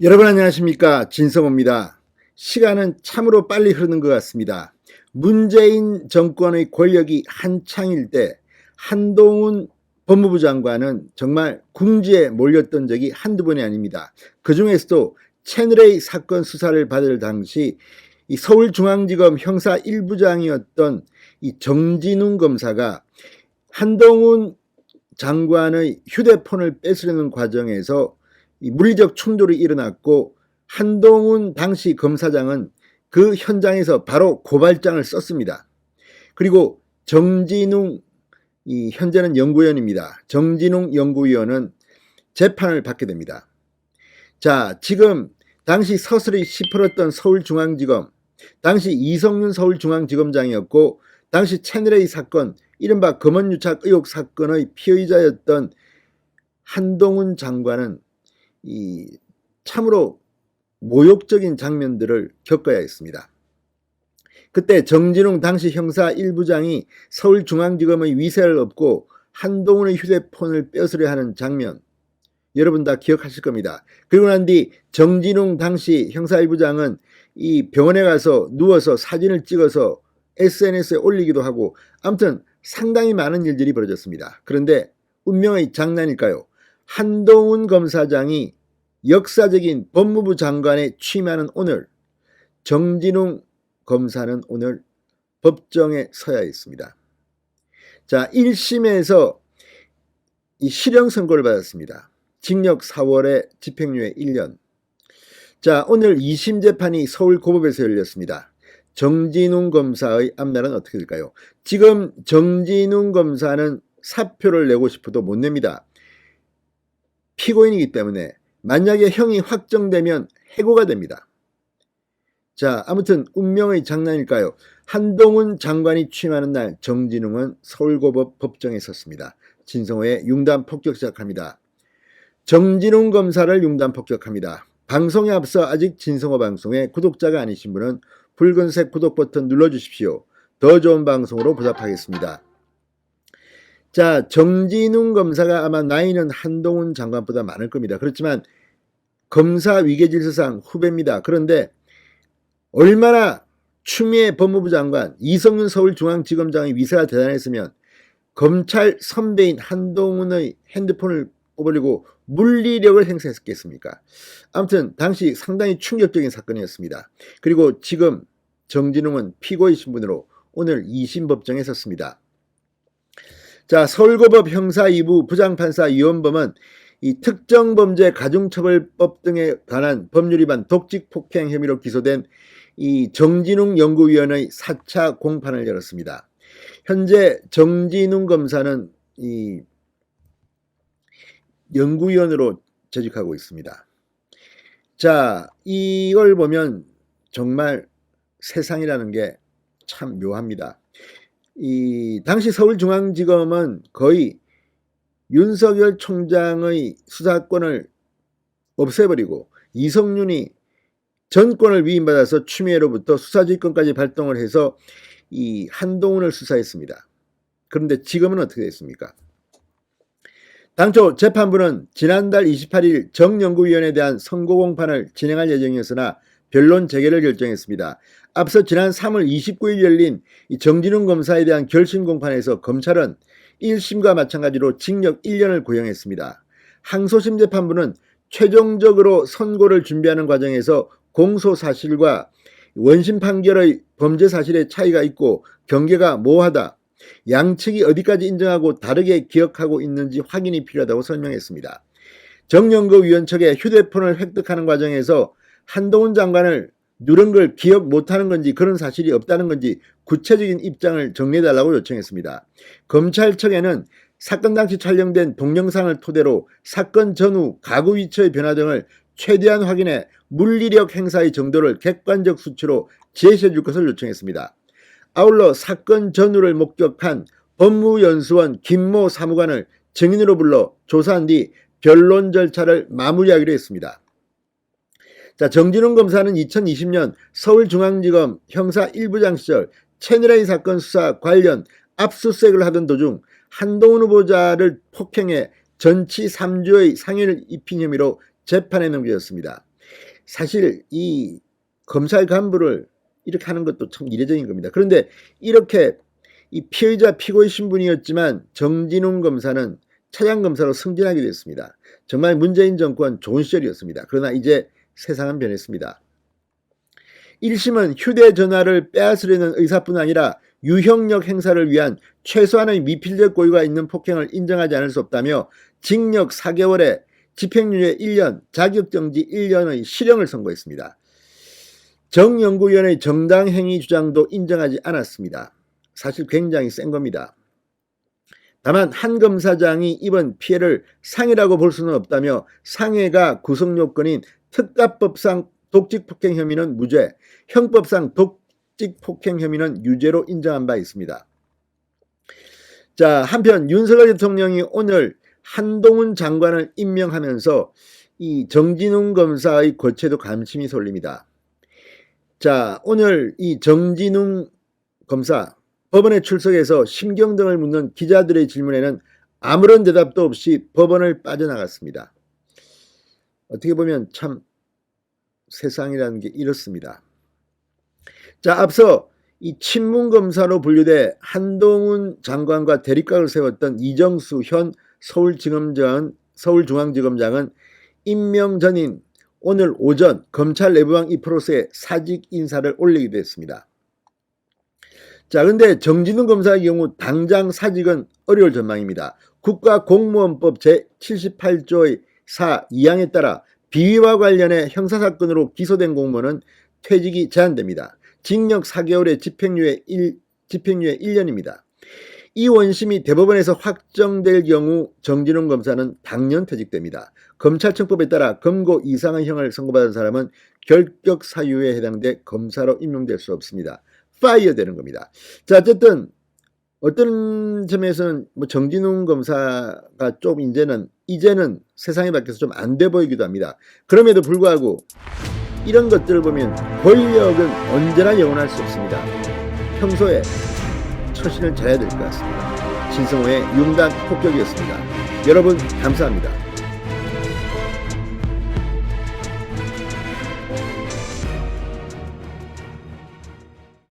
여러분 안녕하십니까, 진성호입니다. 시간은 참으로 빨리 흐르는 것 같습니다. 문재인 정권의 권력이 한창일 때 한동훈 법무부 장관은 정말 궁지에 몰렸던 적이 한두 번이 아닙니다. 그 중에서도 채널A 사건 수사를 받을 당시 이 서울중앙지검 형사 1부장이었던 이 정진웅 검사가 한동훈 장관의 휴대폰을 뺏으려는 과정에서 이 물리적 충돌이 일어났고, 한동훈 당시 검사장은 그 현장에서 바로 고발장을 썼습니다. 그리고 정진웅, 현재는 연구위원입니다. 정진웅 연구위원은 재판을 받게 됩니다. 자, 지금 당시 서슬이 시퍼렀던 서울중앙지검, 당시 이성윤 서울중앙지검장이었고, 당시 채널A 사건, 이른바 검언유착 의혹 사건의 피의자였던 한동훈 장관은 참으로 모욕적인 장면들을 겪어야 했습니다. 그때 정진웅 당시 형사 1부장이 서울중앙지검의 위세를 얻고 한동훈의 휴대폰을 뺏으려 하는 장면, 여러분 다 기억하실 겁니다. 그리고 난 뒤 정진웅 당시 형사 1부장은 이 병원에 가서 누워서 사진을 찍어서 SNS에 올리기도 하고, 아무튼 상당히 많은 일들이 벌어졌습니다. 그런데 운명의 장난일까요? 한동훈 검사장이 역사적인 법무부 장관에 취임하는 오늘, 정진웅 검사는 오늘 법정에 서야 했습니다. 자, 1심에서 이 실형 선고를 받았습니다. 징역 4월에 집행유예 1년. 자, 오늘 2심 재판이 서울고법에서 열렸습니다. 정진웅 검사의 앞날은 어떻게 될까요? 지금 정진웅 검사는 사표를 내고 싶어도 못 냅니다. 피고인이기 때문에 만약에 형이 확정되면 해고가 됩니다. 자, 아무튼 운명의 장난일까요? 한동훈 장관이 취임하는 날 정진웅은 서울고법 법정에 섰습니다. 진성호의 융단 폭격 시작합니다. 정진웅 검사를 융단 폭격합니다. 방송에 앞서 아직 진성호 방송에 구독자가 아니신 분은 붉은색 구독 버튼 눌러주십시오. 더 좋은 방송으로 보답하겠습니다. 자, 정진웅 검사가 아마 나이는 한동훈 장관보다 많을 겁니다. 그렇지만 검사 위계질서상 후배입니다. 그런데 얼마나 추미애 법무부 장관, 이성윤 서울중앙지검장의 위세가 대단했으면 검찰 선배인 한동훈의 핸드폰을 뽑으려고 물리력을 행사했겠습니까? 아무튼 당시 상당히 충격적인 사건이었습니다. 그리고 지금 정진웅은 피고의 신분으로 오늘 2심 법정에 섰습니다. 자, 서울고법 형사 2부 부장판사 이원범은 이 특정범죄 가중처벌법 등에 관한 법률 위반 독직폭행 혐의로 기소된 이 정진웅 연구위원의 4차 공판을 열었습니다. 현재 정진웅 검사는 이 연구위원으로 재직하고 있습니다. 자, 이걸 보면 정말 세상이라는 게 참 묘합니다. 이 당시 서울중앙지검은 거의 윤석열 총장의 수사권을 없애버리고 이성윤이 전권을 위임받아서 추미애로부터 수사지휘권까지 발동을 해서 이 한동훈을 수사했습니다. 그런데 지금은 어떻게 됐습니까? 당초 재판부는 지난달 28일 정연구위원에 대한 선고 공판을 진행할 예정이었으나 변론 재개를 결정했습니다. 앞서 지난 3월 29일 열린 정진웅 검사에 대한 결심 공판에서 검찰은 1심과 마찬가지로 징역 1년을 구형했습니다. 항소심 재판부는 최종적으로 선고를 준비하는 과정에서 공소 사실과 원심 판결의 범죄 사실의 차이가 있고 경계가 모호하다, 양측이 어디까지 인정하고 다르게 기억하고 있는지 확인이 필요하다고 설명했습니다. 정연구 위원 측의 휴대폰을 획득하는 과정에서 한동훈 장관을 누른 걸 기억 못하는 건지 그런 사실이 없다는 건지 구체적인 입장을 정리해달라고 요청했습니다. 검찰 측에는 사건 당시 촬영된 동영상을 토대로 사건 전후 가구 위치의 변화 등을 최대한 확인해 물리력 행사의 정도를 객관적 수치로 제시해 줄 것을 요청했습니다. 아울러 사건 전후를 목격한 법무연수원 김모 사무관을 증인으로 불러 조사한 뒤 변론 절차를 마무리하기로 했습니다. 자, 정진웅 검사는 2020년 서울중앙지검 형사 1부장 시절 채널A 사건 수사 관련 압수수색을 하던 도중 한동훈 후보자를 폭행해 전치 3주의 상해를 입힌 혐의로 재판에 넘겨졌습니다. 사실 이 검찰 간부를 이렇게 하는 것도 참 이례적인 겁니다. 그런데 이렇게 이 피의자 피고의 신분이었지만 정진웅 검사는 차장검사로 승진하게 됐습니다. 정말 문재인 정권 좋은 시절이었습니다. 그러나 이제 세상은 변했습니다. 1심은 휴대전화를 빼앗으려는 의사뿐 아니라 유형력 행사를 위한 최소한의 미필적 고의가 있는 폭행을 인정하지 않을 수 없다며 징역 4개월에 집행유예 1년, 자격정지 1년의 실형을 선고했습니다. 정연구위원회의 정당행위 주장도 인정하지 않았습니다. 사실 굉장히 센 겁니다. 다만 한 검사장이 입은 피해를 상해라고 볼 수는 없다며 상해가 구성요건인 특가법상 독직폭행 혐의는 무죄, 형법상 독직폭행 혐의는 유죄로 인정한 바 있습니다. 자, 한편 윤석열 대통령이 오늘 한동훈 장관을 임명하면서 이 정진웅 검사의 거취에도 관심이 쏠립니다. 자, 오늘 이 정진웅 검사 법원에 출석해서 심경 등을 묻는 기자들의 질문에는 아무런 대답도 없이 법원을 빠져나갔습니다. 어떻게 보면 참 세상이라는 게 이렇습니다. 자, 앞서 이 친문검사로 분류돼 한동훈 장관과 대립각을 세웠던 이정수 현 서울중앙지검장은 임명 전인 오늘 오전 검찰 내부망 2%에 사직 인사를 올리기도 했습니다. 자, 근데 정진웅 검사의 경우 당장 사직은 어려울 전망입니다. 국가공무원법 제78조의 4, 2항에 따라 비위와 관련해 형사사건으로 기소된 공무원은 퇴직이 제한됩니다. 징역 4개월에 집행유예 1년입니다. 이 원심이 대법원에서 확정될 경우 정진웅 검사는 당연 퇴직됩니다. 검찰청법에 따라 검고 이상의 형을 선고받은 사람은 결격 사유에 해당돼 검사로 임명될 수 없습니다. 파이어 되는 겁니다. 자, 어쨌든 어떤 점에서는 뭐 정진웅 검사가 좀 이제는 세상이 바뀌어서 좀 안 돼 보이기도 합니다. 그럼에도 불구하고 이런 것들을 보면 권력은 언제나 영원할 수 없습니다. 평소에 처신을 잘해야 될 것 같습니다. 신성호의 융단 폭격이었습니다. 여러분 감사합니다.